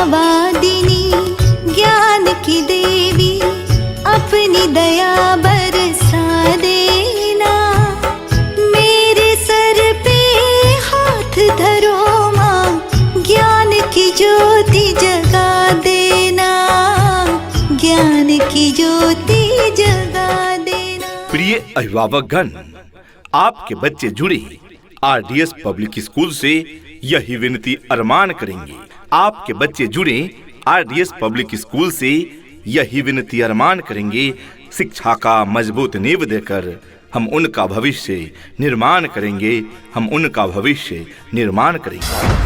विद्यावादिनी ज्ञान की देवी अपनी दया बरसा देना। मेरे सर पे हाथ धरो माँ, ज्ञान की ज्योति जगा देना, ज्ञान की ज्योति जगा देना। प्रिय अभिभावकगण, आपके बच्चे जुड़े RDS पब्लिक स्कूल से यही विनती अरमान करेंगे। आपके बच्चे जुड़े RDS पब्लिक स्कूल से यही विनती अरमान करेंगे, शिक्षा का मजबूत नींव देकर हम उनका भविष्य निर्माण करेंगे, हम उनका भविष्य निर्माण करेंगे।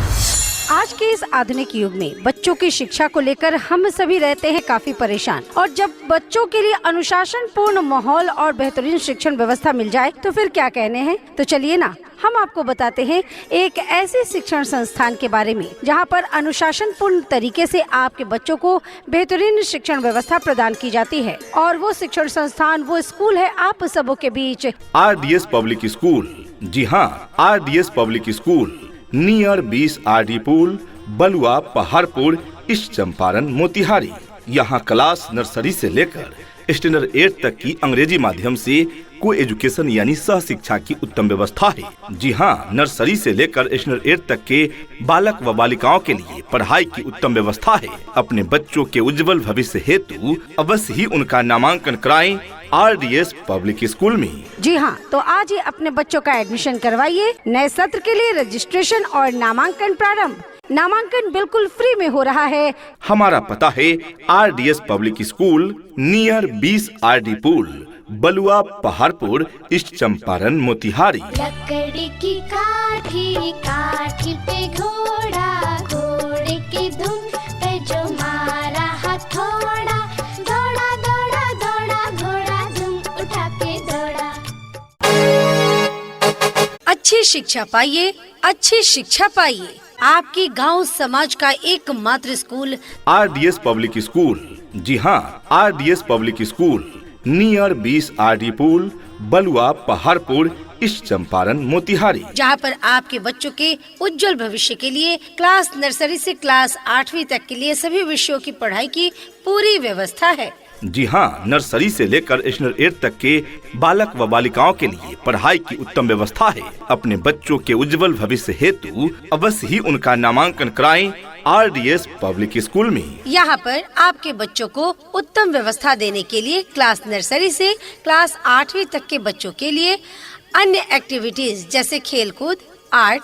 आज के इस आधुनिक युग में बच्चों की शिक्षा को लेकर हम सभी रहते हैं काफी परेशान, और जब बच्चों के लिए अनुशासन पूर्ण माहौल और बेहतरीन शिक्षण व्यवस्था मिल जाए तो फिर क्या कहने हैं। तो चलिए ना, हम आपको बताते हैं एक ऐसे शिक्षण संस्थान के बारे में जहां पर अनुशासन पूर्ण तरीके से आपके बच्चों को बेहतरीन शिक्षण व्यवस्था प्रदान की जाती है। और वो शिक्षण संस्थान, वो स्कूल है आप सबों के बीच RDS पब्लिक स्कूल। जी हाँ, RDS public school near 20 RD पुल, बलुआ, पहाड़पुर, ईस्ट चंपारण, मोतिहारी। यहाँ क्लास नर्सरी से लेकर स्टैंडर्ड 8 तक की अंग्रेजी माध्यम से को एजुकेशन यानी सह शिक्षा की उत्तम व्यवस्था है। जी हाँ, नर्सरी से लेकर स्टैंडर्ड 8 तक के बालक व बालिकाओं के लिए पढ़ाई की उत्तम व्यवस्था है। अपने बच्चों के उज्जवल भविष्य हेतु अवश्य ही उनका नामांकन कराएं RDS पब्लिक स्कूल में। जी हाँ, तो आज ही अपने बच्चों का एडमिशन करवाइए। नए सत्र के लिए रजिस्ट्रेशन और नामांकन प्रारंभ। नामांकन बिल्कुल फ्री में हो रहा है। हमारा पता है RDS public school near 20 RD पुल, बलुआ, पहाड़पुर, ईस्ट चंपारण, मोतिहारी। लकड़ी की काठी, काठी पे घोड़ा, घोड़े की धुन पे जो मारा हथौड़ा, दौड़ा दौड़ा दौड़ा घोड़ा धुम उठा के दौड़ा। अच्छी शिक्षा पाइए, अच्छी शिक्षा पाइए। आपकी गांव समाज का एकमात्र स्कूल RDS पब्लिक स्कूल। जी हाँ, RDS public school near 20 RD पुल, बलुआ, पहाड़पुर, ईस्ट चंपारण, मोतिहारी। जहां पर आपके बच्चों के उज्जवल भविष्य के लिए क्लास नर्सरी से क्लास 8वीं तक के लिए सभी विषयों की पढ़ाई की पूरी व्यवस्था है। जी हाँ, नर्सरी से लेकर स्टैंडर्ड 8 तक के बालक व बालिकाओं के लिए पढ़ाई की उत्तम व्यवस्था है। अपने बच्चों के उज्जवल भविष्य हेतु अवश्य ही उनका नामांकन कराएं RDS पब्लिक स्कूल में। यहाँ पर आपके बच्चों को उत्तम व्यवस्था देने के लिए क्लास नर्सरी से क्लास 8वीं तक के बच्चों के लिए अन्य एक्टिविटीज जैसे खेलकूद, आर्ट,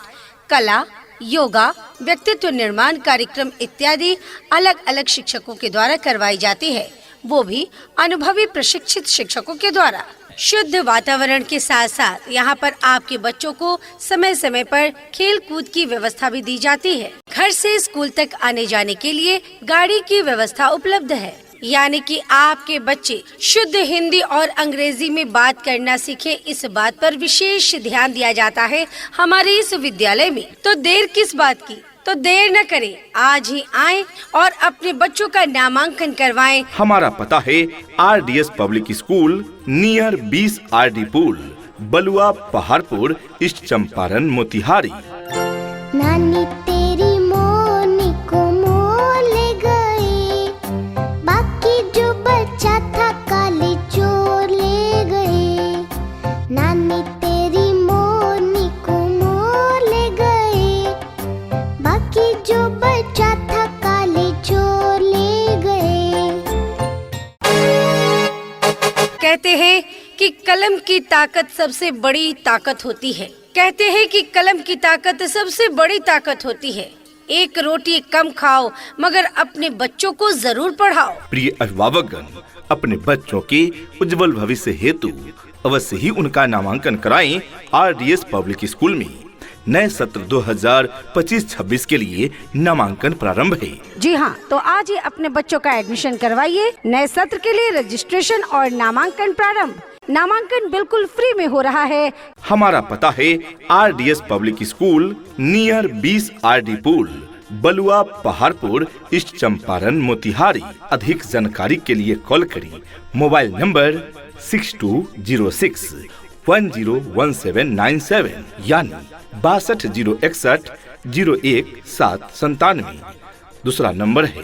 कला, योगा, व्यक्तित्व निर्माण कार्यक्रम इत्यादि अलग अलग शिक्षकों के द्वारा करवाई जाती है, वो भी अनुभवी प्रशिक्षित शिक्षकों के द्वारा। शुद्ध वातावरण के साथ साथ यहाँ पर आपके बच्चों को समय समय पर खेल कूद की व्यवस्था भी दी जाती है। घर से स्कूल तक आने जाने के लिए गाड़ी की व्यवस्था उपलब्ध है, यानी कि आपके बच्चे शुद्ध हिंदी और अंग्रेजी में बात करना सीखे, इस बात पर विशेष ध्यान दिया जाता है हमारे इस विद्यालय में। तो देर किस बात की, तो देर न करें, आज ही आएं और अपने बच्चों का नामांकन करवाएं। हमारा पता है RDS public school near 20 RD पुल, बलुआ, पहाड़पुर, ईस्ट चंपारण, मोतिहारी। नानी तेरी मोनी को मोल गए, बाकी जो बच्चा था काले चोर ले गए। नानी तेरी मोनी को मोल गए, बाकी जो बच्चा था काले चोर ले गए। कहते हैं कि कलम की ताकत सबसे बड़ी ताकत होती है। कहते हैं कि कलम की ताकत सबसे बड़ी ताकत होती है। एक रोटी कम खाओ मगर अपने बच्चों को जरूर पढ़ाओ। प्रिय अभिभावकगण, अपने बच्चों के उज्जवल भविष्य हेतु अवश्य ही उनका नामांकन कराएं RDS पब्लिक स्कूल में। नए सत्र 2025-26 के लिए नामांकन प्रारंभ है। जी हाँ, तो आज ही अपने बच्चों का एडमिशन करवाइए। नए सत्र के लिए रजिस्ट्रेशन और नामांकन प्रारंभ। नामांकन बिल्कुल फ्री में हो रहा है। हमारा पता है RDS public school near 20 RD पुल, बलुआ, पहाड़पुर, ईस्ट चंपारण, मोतिहारी। अधिक जानकारी के लिए कॉल करें मोबाइल नंबर 6206101797 यानी 6201601797। दूसरा नंबर है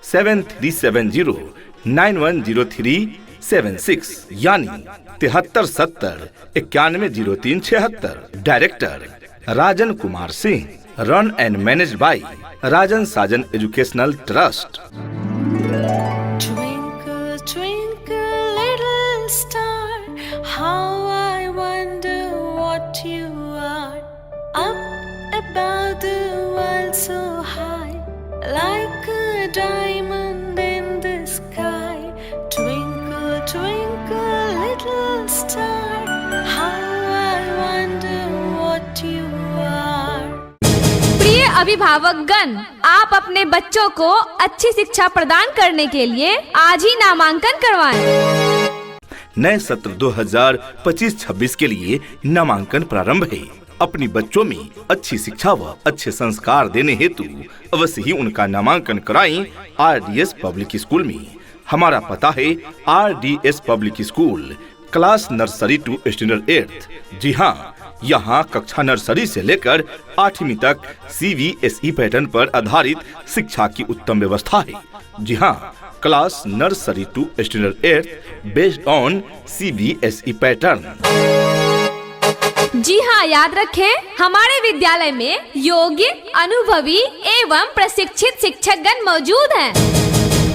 7370910376 यानी 7370910376। Director Rajan Kumar Singh. Run and manage by Rajan Sajan educational trust. Twinkle, twinkle, little star, how I wonder what you are. Up above the world so high, like a diamond in the sky. Twinkle, twinkle, little star, how I wonder what you are. प्रिय अभिभावकगण, आप अपने बच्चों को अच्छी शिक्षा प्रदान करने के लिए आज ही नामांकन करवाएं। नए सत्र 2025-26 के लिए नामांकन प्रारंभ है। अपनी बच्चों में अच्छी शिक्षा व अच्छे संस्कार देने हेतु अवश्य ही उनका नामांकन कराएं RDS पब्लिक स्कूल में। हमारा पता है RDS public school, class nursery to standard 8। जी हाँ, यहाँ कक्षा नर्सरी से लेकर 8वीं तक CBSE पैटर्न पर आधारित शिक्षा की उत्तम व्यवस्था है। जी हाँ, class nursery to standard 8 based on CBSE pattern. जी हाँ, याद रखें, हमारे विद्यालय में योग्य, अनुभवी एवं प्रशिक्षित शिक्षकगण मौजूद हैं।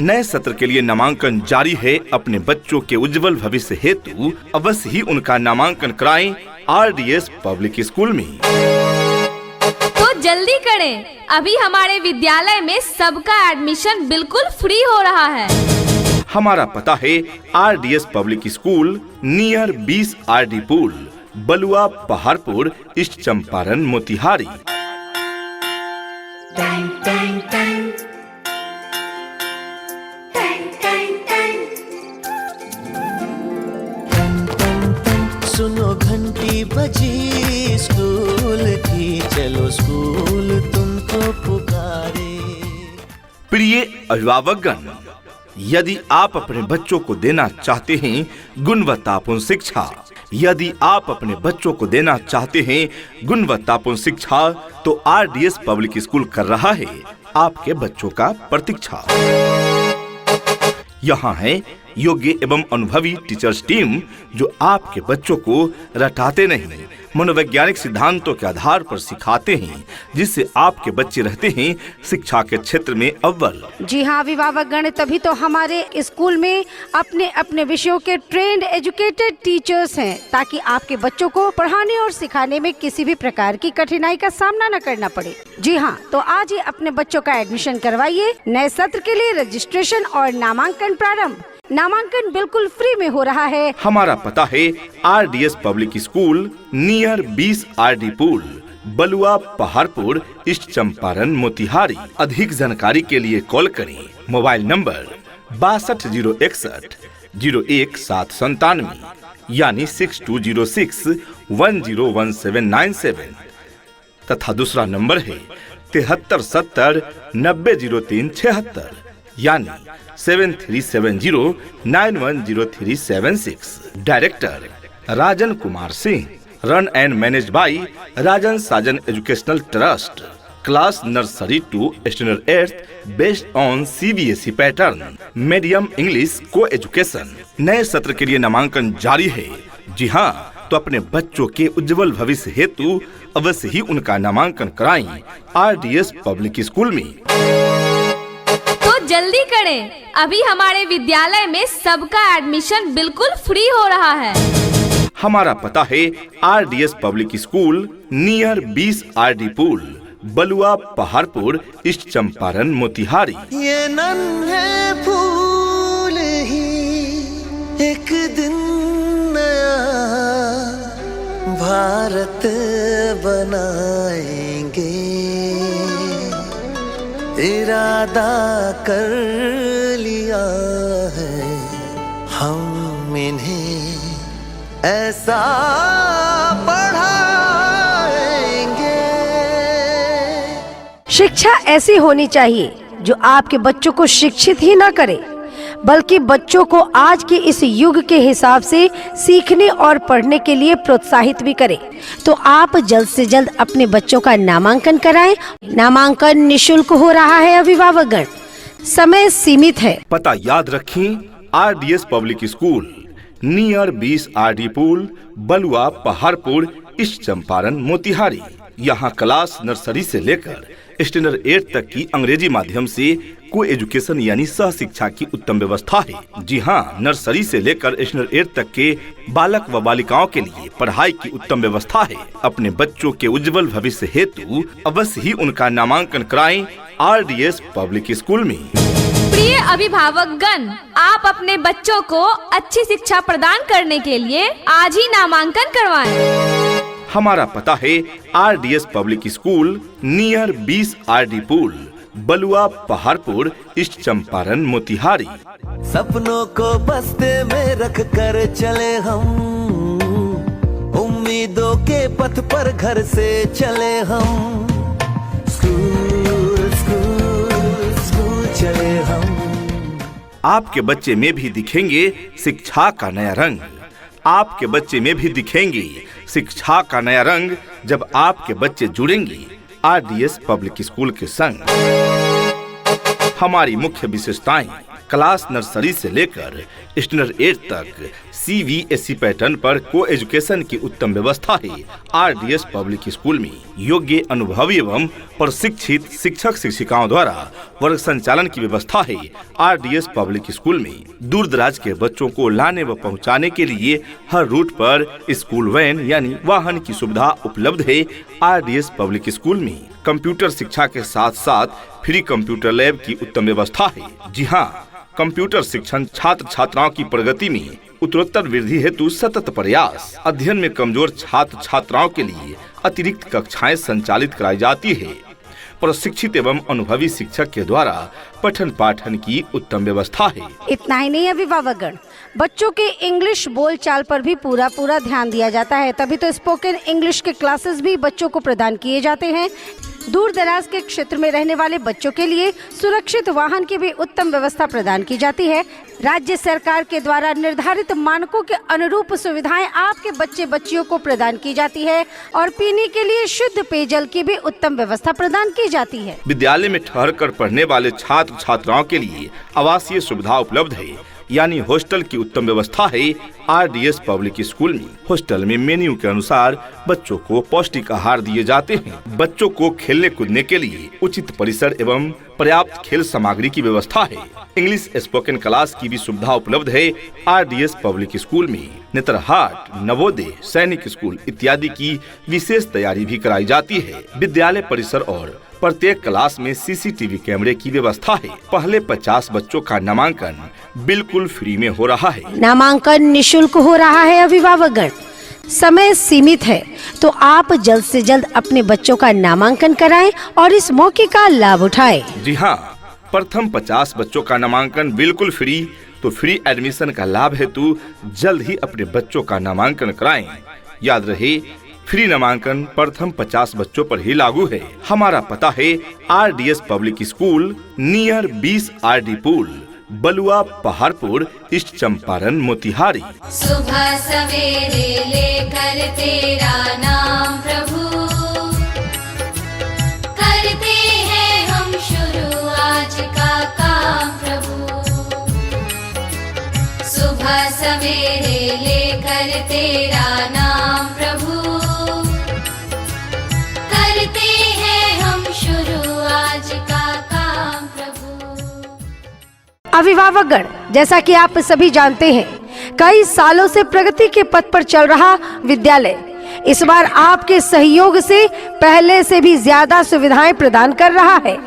नए सत्र के लिए नामांकन जारी है। अपने बच्चों के उज्जवल भविष्य हेतु अवश्य ही उनका नामांकन कराएं RDS पब्लिक स्कूल में। तो जल्दी करें, अभी हमारे विद्यालय में सबका एडमिशन बिल्कुल फ्री हो रहा है। हमारा पता है RDS public school near 20 RD पुल, बलुआ पहाड़पुर, ईस्ट चंपारण, मोतिहारी। सुनो घंटी बजी स्कूल की, चलो स्कूल तुमको पुकारे। प्रिय अभिभावकगण, यदि आप अपने बच्चों को देना चाहते हैं गुणवत्तापूर्ण शिक्षा, यदि आप अपने बच्चों को देना चाहते हैं गुणवत्तापूर्ण शिक्षा, तो RDS पब्लिक स्कूल कर रहा है आपके बच्चों का प्रतीक्षा। यहाँ है योग्य एवं अनुभवी टीचर्स टीम जो आपके बच्चों को रटाते नहीं, मनोवैज्ञानिक सिद्धांतों के आधार पर सिखाते हैं, जिससे आपके बच्चे रहते हैं शिक्षा के क्षेत्र में अव्वल। जी हाँ अभिभावकगण, तभी तो हमारे स्कूल में अपने अपने विषयों के ट्रेंड एजुकेटेड टीचर्स हैं, ताकि आपके बच्चों को पढ़ाने और सिखाने में किसी भी प्रकार की कठिनाई का सामना न करना पड़े। जी हाँ, तो आज ही अपने बच्चों का एडमिशन करवाइए। नए सत्र के लिए रजिस्ट्रेशन और नामांकन प्रारंभ। नामांकन बिल्कुल फ्री में हो रहा है। हमारा पता है RDS public school near 20 RD पुल, बलुआ पहाड़पुर, ईस्ट चंपारण, मोतिहारी। अधिक जानकारी के लिए कॉल करें मोबाइल नंबर 6201601797 यानी 6206101797 तथा दूसरा नंबर है 7370900376 यानी 7370910376। Director Rajan Kumar Singh. Run and manage by Rajan Sajan educational trust. Class nursery to standard 8 based on CBSE pattern, medium English को एजुकेशन। नए सत्र के लिए नामांकन जारी है। जी हाँ, तो अपने बच्चों के उज्जवल भविष्य हेतु अवश्य ही उनका नामांकन कराएं RDS पब्लिक स्कूल में। तो जल्दी करें, अभी हमारे विद्यालय में सबका एडमिशन बिल्कुल फ्री हो रहा है। हमारा पता है RDS public school near 20 RD पुल, बलुआ पहाड़पुर, ईस्ट चंपारण, मोतिहारी। ये नन्हे फूल ही एक दिन नया भारत बनाएंगे, इरादा कर लिया है हम इन्हें ऐसा पढ़ाएंगे। शिक्षा ऐसी होनी चाहिए जो आपके बच्चों को शिक्षित ही न करे, बल्कि बच्चों को आज के इस युग के हिसाब से सीखने और पढ़ने के लिए प्रोत्साहित भी करें। तो आप जल्द से जल्द अपने बच्चों का नामांकन कराएं। नामांकन निशुल्क हो रहा है अभिभावकगण, समय सीमित है। पता याद रखें, RDS public school near 20 RD पुल, बलुआ, पहाड़पुर, ईस्ट चंपारण, मोतिहारी। यहाँ क्लास नर्सरी से लेकर स्टैंडर्ड 8 तक की अंग्रेजी माध्यम से को एजुकेशन यानी सह शिक्षा की उत्तम व्यवस्था है। जी हाँ, नर्सरी से लेकर स्टैंडर्ड 8 तक के बालक व बालिकाओं के लिए पढ़ाई की उत्तम व्यवस्था है। अपने बच्चों के उज्जवल भविष्य हेतु अवश्य ही उनका नामांकन कराएं RDS पब्लिक स्कूल में। प्रिय अभिभावकगण, आप अपने बच्चों को अच्छी शिक्षा प्रदान करने के लिए आज ही नामांकन करवाएं। हमारा पता है RDS public school near 20 RD पुल, बलुआ, पहाड़पुर, ईस्ट चंपारण, मोतिहारी। सपनों को बस्ते में रख कर चले हम, उम्मीदों के पथ पर घर से चले हम। स्कूल स्कूल स्कूल चले हम। आपके बच्चे में भी दिखेंगे शिक्षा का नया रंग। आपके बच्चे में भी दिखेंगे शिक्षा का नया रंग जब आपके बच्चे जुड़ेंगे RDS पब्लिक स्कूल के संग। हमारी मुख्य विशेषताएं क्लास नर्सरी से लेकर स्टैंडर्ड 8 तक CBSE पैटर्न पर को एजुकेशन की उत्तम व्यवस्था है। RDS पब्लिक स्कूल में योग्य, अनुभवी एवं प्रशिक्षित शिक्षक शिक्षिकाओं द्वारा वर्ग संचालन की व्यवस्था है। RDS पब्लिक स्कूल में दूर दराज के बच्चों को लाने व पहुंचाने के लिए हर रूट पर स्कूल वैन यानी वाहन की सुविधा उपलब्ध है। RDS पब्लिक स्कूल में कंप्यूटर शिक्षा के साथ साथ फ्री कंप्यूटर लैब की उत्तम व्यवस्था है। जी हाँ, कंप्यूटर शिक्षण छात्र छात्राओं की प्रगति में उत्तरोत्तर वृद्धि हेतु सतत प्रयास। अध्ययन में कमजोर छात्र छात्राओं के लिए अतिरिक्त कक्षाएं संचालित कराई जाती है। प्रशिक्षित एवं अनुभवी शिक्षक के द्वारा पठन पाठन की उत्तम व्यवस्था है। इतना ही नहीं अभिभावकगण, बच्चों के इंग्लिश बोलचाल पर भी पूरा ध्यान दिया जाता है। तभी तो स्पोकन इंग्लिश के क्लासेस भी बच्चों को प्रदान किए जाते हैं। दूर दराज के क्षेत्र में रहने वाले बच्चों के लिए सुरक्षित वाहन की भी उत्तम व्यवस्था प्रदान की जाती है। राज्य सरकार के द्वारा निर्धारित मानकों के अनुरूप सुविधाएं आपके बच्चे बच्चियों को प्रदान की जाती है और पीने के लिए शुद्ध पेयजल की भी उत्तम व्यवस्था प्रदान की जाती है। विद्यालय में ठहर कर पढ़ने वाले छात्र छात्राओं के लिए आवासीय सुविधा उपलब्ध है, यानी हॉस्टल की उत्तम व्यवस्था है। RDS पब्लिक स्कूल में हॉस्टल में मेन्यू के अनुसार बच्चों को पौष्टिक आहार दिए जाते हैं। बच्चों को खेलने कूदने के लिए उचित परिसर एवं पर्याप्त खेल सामग्री की व्यवस्था है। इंग्लिश स्पोकन क्लास की भी सुविधा उपलब्ध है। RDS पब्लिक स्कूल में नेतरहाट, नवोदय, सैनिक स्कूल इत्यादि की विशेष तैयारी भी कराई जाती है। विद्यालय परिसर और प्रत्येक क्लास में CCTV कैमरे की व्यवस्था है। पहले 50 बच्चों का नामांकन बिल्कुल फ्री में हो रहा है। नामांकन निशुल्क हो रहा है अभिभावकगण, समय सीमित है। तो आप जल्द से जल्द अपने बच्चों का नामांकन कराएं और इस मौके का लाभ उठाएं। जी हाँ, प्रथम 50 बच्चों का नामांकन बिल्कुल फ्री। तो फ्री एडमिशन का लाभ हेतु जल्द ही अपने बच्चों का नामांकन कराएं। याद रहे, फ्री नामांकन प्रथम 50 बच्चों पर ही लागू है। हमारा पता है RDS public school near 20 RD पुल, बलुआ, पहाड़पुर, ईस्ट चंपारण, मोतिहारी। सुबह सवेरे लेकर तेरा नाम प्रभु, करते हैं हम शुरू आज का काम प्रभु। सुबह सवेरे लेकर तेरा नाम प्रभु, करते हैं हम शुरू आज का काम प्रभु। अभिभावकगण, जैसा कि आप सभी जानते हैं, कई सालों से प्रगति के पथ पर चल रहा विद्यालय इस बार आपके सहयोग से पहले से भी ज्यादा सुविधाएं प्रदान कर रहा है।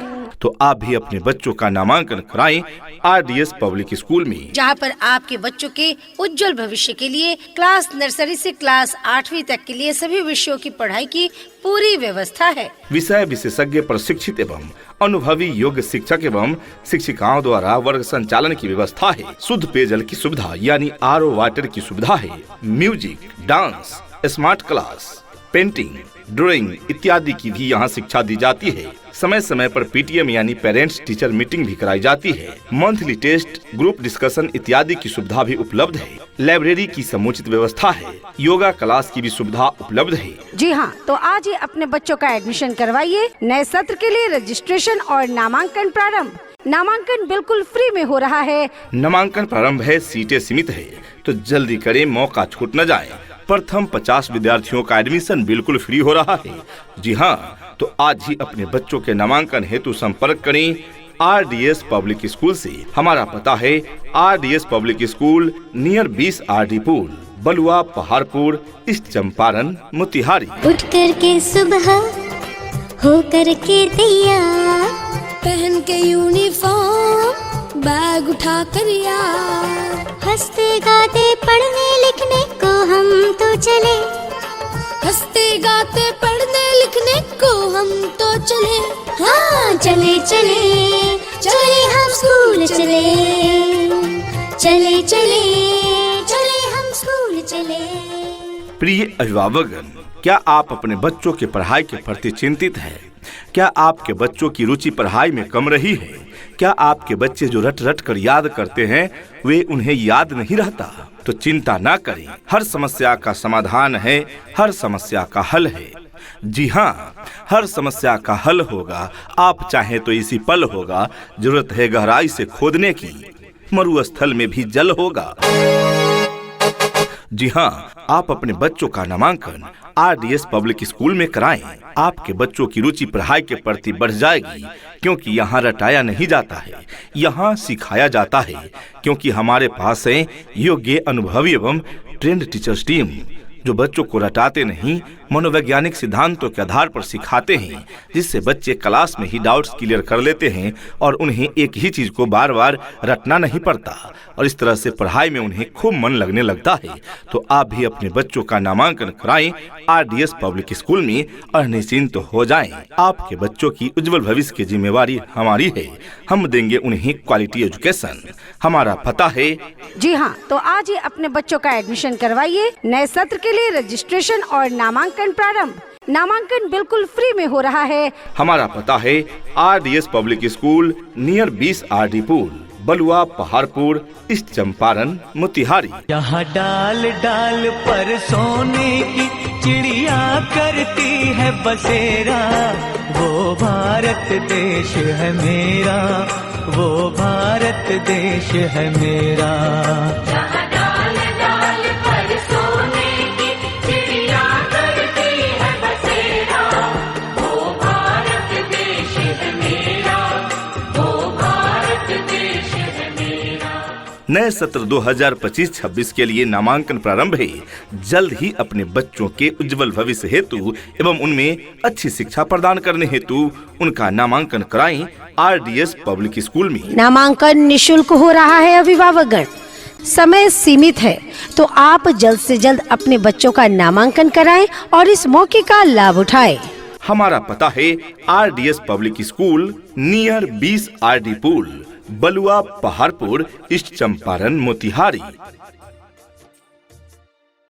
तो आप भी अपने बच्चों का नामांकन कराएं RDS पब्लिक स्कूल में, जहां पर आपके बच्चों के उज्जवल भविष्य के लिए क्लास नर्सरी से क्लास 8वीं तक के लिए सभी विषयों की पढ़ाई की पूरी व्यवस्था है। विषय विशेषज्ञ प्रशिक्षित एवं अनुभवी योग्य शिक्षक एवं शिक्षिकाओं द्वारा वर्ग संचालन की व्यवस्था है। शुद्ध पेयजल की सुविधा यानी RO वाटर की सुविधा है। Music, dance, smart class, painting, drawing इत्यादि की भी यहाँ शिक्षा दी जाती है। समय समय पर पीटीएम यानी पेरेंट्स टीचर मीटिंग भी कराई जाती है। मंथली टेस्ट, ग्रुप डिस्कशन इत्यादि की सुविधा भी उपलब्ध है। लाइब्रेरी की समुचित व्यवस्था है। योगा क्लास की भी सुविधा उपलब्ध है। जी हाँ, तो आज ही अपने बच्चों का एडमिशन करवाइए। नए सत्र के लिए रजिस्ट्रेशन और नामांकन प्रारंभ। नामांकन बिल्कुल फ्री में हो रहा है। नामांकन प्रारंभ है, सीटें सीमित है, तो जल्दी करें, मौका छूट न जाए। प्रथम 50 विद्यार्थियों का एडमिशन बिल्कुल फ्री हो रहा है। जी हाँ, तो आज ही अपने बच्चों के नामांकन हेतु संपर्क करें RDS पब्लिक स्कूल से। हमारा पता है RDS public school near 20 RD पुल, बलुआ, पहाड़पुर, ईस्ट चंपारण, मोतिहारी। उठ करके सुबह हो करके तैयार, पहन के यूनिफॉर्म, बैग उठा कर यार, हंसते गाते पढ़ने लिखने को हम तो चले, हंसते गाते पढ़ने लिखने को हम तो चले। हाँ चले चले चले हम स्कूल चले, चले चले चले हम स्कूल चले। प्रिय अभिभावकगण, क्या आप अपने बच्चों के पढ़ाई के प्रति चिंतित हैं? क्या आपके बच्चों की रुचि पढ़ाई में कम रही है? क्या आपके बच्चे जो रट रट कर याद करते हैं वे उन्हें याद नहीं रहता? तो चिंता ना करें, हर समस्या का समाधान है, हर समस्या का हल है। जी हाँ, हर समस्या का हल होगा। आप चाहें तो इसी पल होगा। जरूरत है गहराई से खोदने की, मरुस्थल में भी जल होगा। जी हाँ, आप अपने बच्चों का नामांकन RDS पब्लिक स्कूल में कराएं। आपके बच्चों की रुचि पढ़ाई के प्रति बढ़ जाएगी, क्योंकि यहाँ रटाया नहीं जाता है, यहाँ सिखाया जाता है। क्योंकि हमारे पास है योग्य, अनुभवी एवं ट्रेंड टीचर्स टीम, जो बच्चों को रटाते नहीं, मनोवैज्ञानिक सिद्धांतों के आधार पर सिखाते हैं, जिससे बच्चे क्लास में ही डाउट्स क्लियर कर लेते हैं और उन्हें एक ही चीज को बार बार रटना नहीं पड़ता, और इस तरह से पढ़ाई में उन्हें खूब मन लगने लगता है। तो आप भी अपने बच्चों का नामांकन कराएं RDS पब्लिक स्कूल में और निश्चिंत हो जाएं। आपके बच्चों की उज्जवल भविष्य की जिम्मेवारी हमारी है। हम देंगे उन्हें क्वालिटी एजुकेशन। हमारा पता है। जी हाँ, तो आज ही अपने बच्चों का एडमिशन करवाइए। नए सत्र के लिए रजिस्ट्रेशन और नामांकन प्रारंभ। नामांकन बिल्कुल फ्री में हो रहा है। हमारा पता है RDS public school near 20 RD पुल, बलुआ, पहाड़पुर, ईस्ट चंपारण, मोतिहारी। यहाँ डाल डाल पर सोने की चिड़िया करती है बसेरा, वो भारत देश है मेरा, वो भारत देश है मेरा। नए सत्र 2025-26 के लिए नामांकन प्रारंभ है। जल्द ही अपने बच्चों के उज्जवल भविष्य हेतु एवं उनमें अच्छी शिक्षा प्रदान करने हेतु उनका नामांकन कराएं RDS पब्लिक स्कूल में। नामांकन निशुल्क हो रहा है। अभिभावकगण, समय सीमित है, तो आप जल्द से जल्द अपने बच्चों का नामांकन कराएं और इस मौके का लाभ उठाएं। हमारा पता है RDS public school near 20 RD पुल, बलुआ, पहाड़पुर, ईस्ट चंपारण, मोतिहारी।